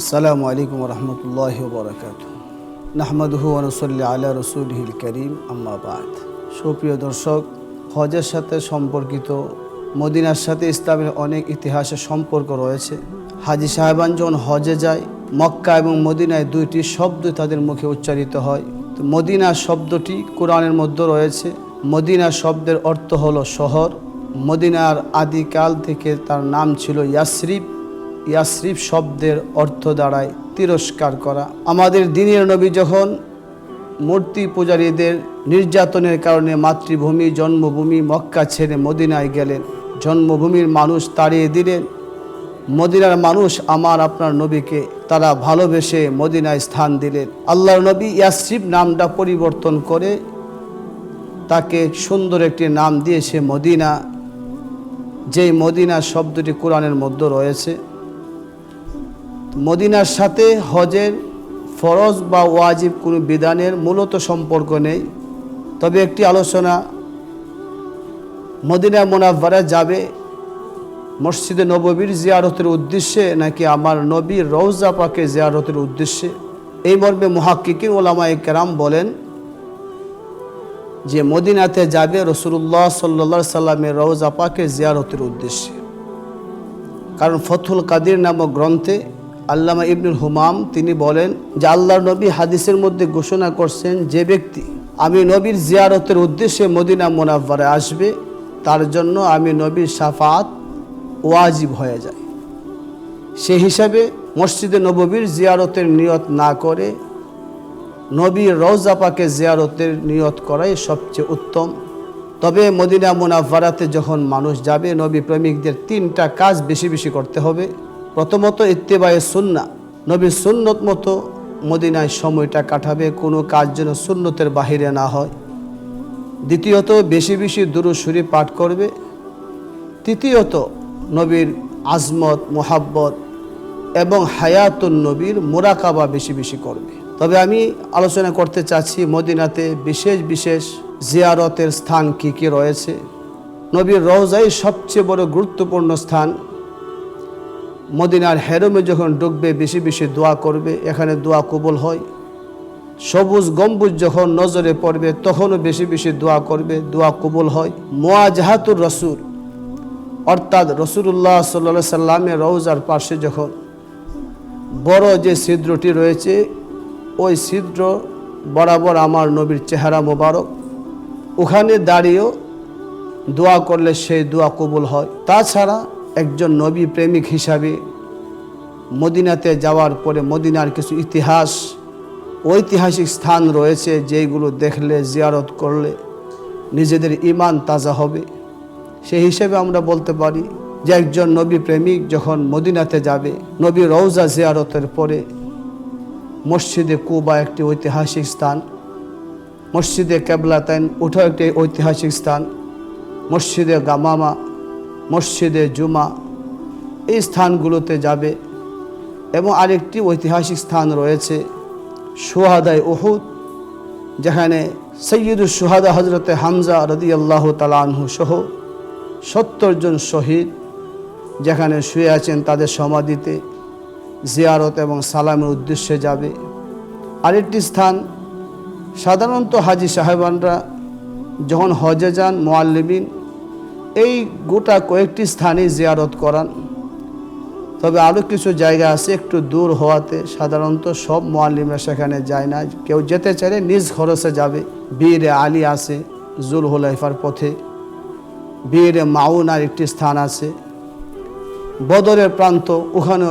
আসসালামু আলাইকুম রহমতুল্লাহি ওয়া বারাকাতুহু। নাহমাদুহু ওয়া নুসাল্লি আলা রাসূলিহিল কারীম, আম্মা বা'দ। সুপ্রিয় দর্শক, হজের সাথে সম্পর্কিত মদিনার সাথে ইসলামের অনেক ইতিহাসের সম্পর্ক রয়েছে। হাজী সাহেবান যখন হজে যায়, মক্কা এবং মদিনায় দুইটি শব্দ তাদের মুখে উচ্চারিত হয়। তো মদিনা শব্দটি কোরআনের মধ্যে রয়েছে। মদিনা শব্দের অর্থ হলো শহর। মদিনার আদিকাল থেকে তার নাম ছিল ইয়াসরিব। ইয়াসরিব শব্দের অর্থ দাঁড়ায় তিরস্কার করা। আমাদের দ্বীনের নবী যখন মূর্তি পূজারীদের নির্যাতনের কারণে মাতৃভূমি জন্মভূমি মক্কা ছেড়ে মদিনায় গেলেন, জন্মভূমির মানুষ তাড়িয়ে দিলেন। মদিনার মানুষ আমার আপনার নবীকে তারা ভালোবেসে মদিনায় স্থান দিলেন। আল্লাহর নবী ইয়াসরিব নামটা পরিবর্তন করে তাকে সুন্দর একটি নাম দিয়েছে মদিনা, যেই মদিনা শব্দটি কোরআনের মধ্যে রয়েছে। মদিনার সাথে হজের ফরজ বা ওয়াজিব কোনো বিধানের মূলত সম্পর্ক নেই। তবে একটি আলোচনা, মদিনা মুনাওয়ারা যাবে মসজিদে নববীর জিয়ারতের উদ্দেশ্যে নাকি আমার নবীর রওজা পাকে জিয়ারতের উদ্দেশ্যে, এই মর্মে মুহাক্কিকিন ওলামায়ে কেরাম বলেন যে মদিনাতে যাবে রাসূলুল্লাহ সাল্লাল্লাহু আলাইহি সাল্লামের রওজা পাকে জিয়ারতের উদ্দেশ্যে। কারণ ফথুল কাদির নামক গ্রন্থে আল্লামা ইবনুল হুমাম তিনি বলেন যে আল্লাহর নবী হাদিসের মধ্যে ঘোষণা করছেন, যে ব্যক্তি আমি নবীর জিয়ারতের উদ্দেশ্যে মদিনা মুনাওয়ারায় আসবে তার জন্য আমি নবীর শাফাআত ওয়াজিব হয়ে যায়। সেই হিসাবে মসজিদে নববীর জিয়ারতের নিয়ত না করে নবীর রওজা পাকে জিয়ারতের নিয়ত করাই সবচেয়ে উত্তম। তবে মদিনা মুনাওয়ারাতে যখন মানুষ যাবে, নবী প্রেমিকদের তিনটা কাজ বেশি বেশি করতে হবে। প্রথমত ইত্তেবায়ে সুন্নাহ, নবীর সুন্নত মতো মদিনায় সময়টা কাটাবে, কোনো কাজ যেন সুন্নতের বাহিরে না হয়। দ্বিতীয়ত বেশি বেশি দুরূদ শরীফ পাঠ করবে। তৃতীয়ত নবীর আজমত মুহাব্বত এবং হায়াতুন নবীর মুরাকাবা বেশি বেশি করবে। তবে আমি আলোচনা করতে চাচ্ছি মদিনাতে বিশেষ বিশেষ জিয়ারতের স্থান কী কী রয়েছে। নবীর রওজাই সবচেয়ে বড় গুরুত্বপূর্ণ স্থান। মদিনার হেরমে যখন ঢুকবে বেশি বেশি দোয়া করবে, এখানে দোয়া কবুল হয়। সবুজ গম্বুজ যখন নজরে পড়বে তখনও বেশি বেশি দোয়া করবে, দোয়া কবুল হয়। মুওয়াজাহাতুর রাসূল অর্থাৎ রাসূলুল্লাহ সাল্লাল্লাহু আলাইহি সাল্লামের রওজার পাশে যখন বড় যে ছিদ্রটি রয়েছে, ওই ছিদ্র বরাবর আমার নবীর চেহারা মোবারক, ওখানে দাঁড়িয়েও দোয়া করলে সেই দোয়া কবুল হয়। তাছাড়া একজন নবী প্রেমিক হিসাবে মদিনাতে যাওয়ার পরে মদিনার কিছু ইতিহাস, ঐতিহাসিক স্থান রয়েছে যেগুলো দেখলে জিয়ারত করলে নিজেদের ঈমান তাজা হবে। সেই হিসেবে আমরা বলতে পারি যে একজন নবী প্রেমিক যখন মদিনাতে যাবে, নবী রওজা জিয়ারতের পরে মসজিদে কুবা একটি ঐতিহাসিক স্থান, মসজিদে কেবলাতাইন ওঠাও একটি ঐতিহাসিক স্থান, মসজিদে গামামা, মসজিদে জুমা, এই স্থানগুলোতে যাবে। এবং আরেকটি ঐতিহাসিক স্থান রয়েছে শুহাদায়ে উহুদ, যেখানে সৈয়দুশ শুহাদা হজরতে হামজা রাদিয়াল্লাহু তাআলা আনহু সহ 70 জন শহীদ যেখানে শুয়ে আছেন, তাদের সমাধিতে জিয়ারত এবং সালামের উদ্দেশ্যে যাবে। আরেকটি স্থান, সাধারণত হাজী সাহেবানরা যখন হজে যান মুআল্লিমিন এই গোটা কয়েকটি স্থানেই জিয়ারত করান। তবে আরও কিছু জায়গা আছে একটু দূর হওয়াতে সাধারণত সব মুআল্লিমরা সেখানে যায় না। কেউ যেতে চাইলে নিজ খরচে যাবে। বীরে আলী আছে জুলহুলাইফার পথে, বীরে মাউনার একটি স্থান আছে, বদরের প্রান্ত, ওখানে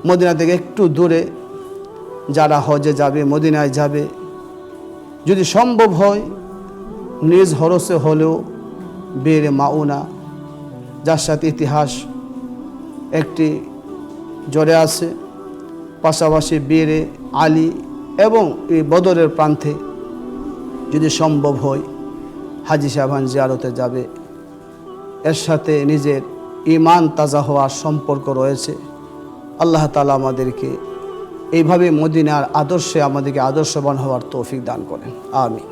মদিনা থেকে একটু দূরে যারা হজে যাবে মদিনায় যাবে, যদি সম্ভব হয় নিজ খরচে হলেও বীরে মাউনা, যার সাথে ইতিহাস একটি জড়ে আছে, পাশাপাশি বীরে আলী এবং এই বদরের প্রান্তে যদি সম্ভব হয় হাজী সাহেবান জিয়ারতে যাবে। এর সাথে নিজের ঈমান তাজা হওয়ার সম্পর্ক রয়েছে। আল্লাহ তাআলা আমাদেরকে এইভাবে মদিনার আদর্শে আমাদেরকে আদর্শবান হওয়ার তৌফিক দান করেন। আমিন।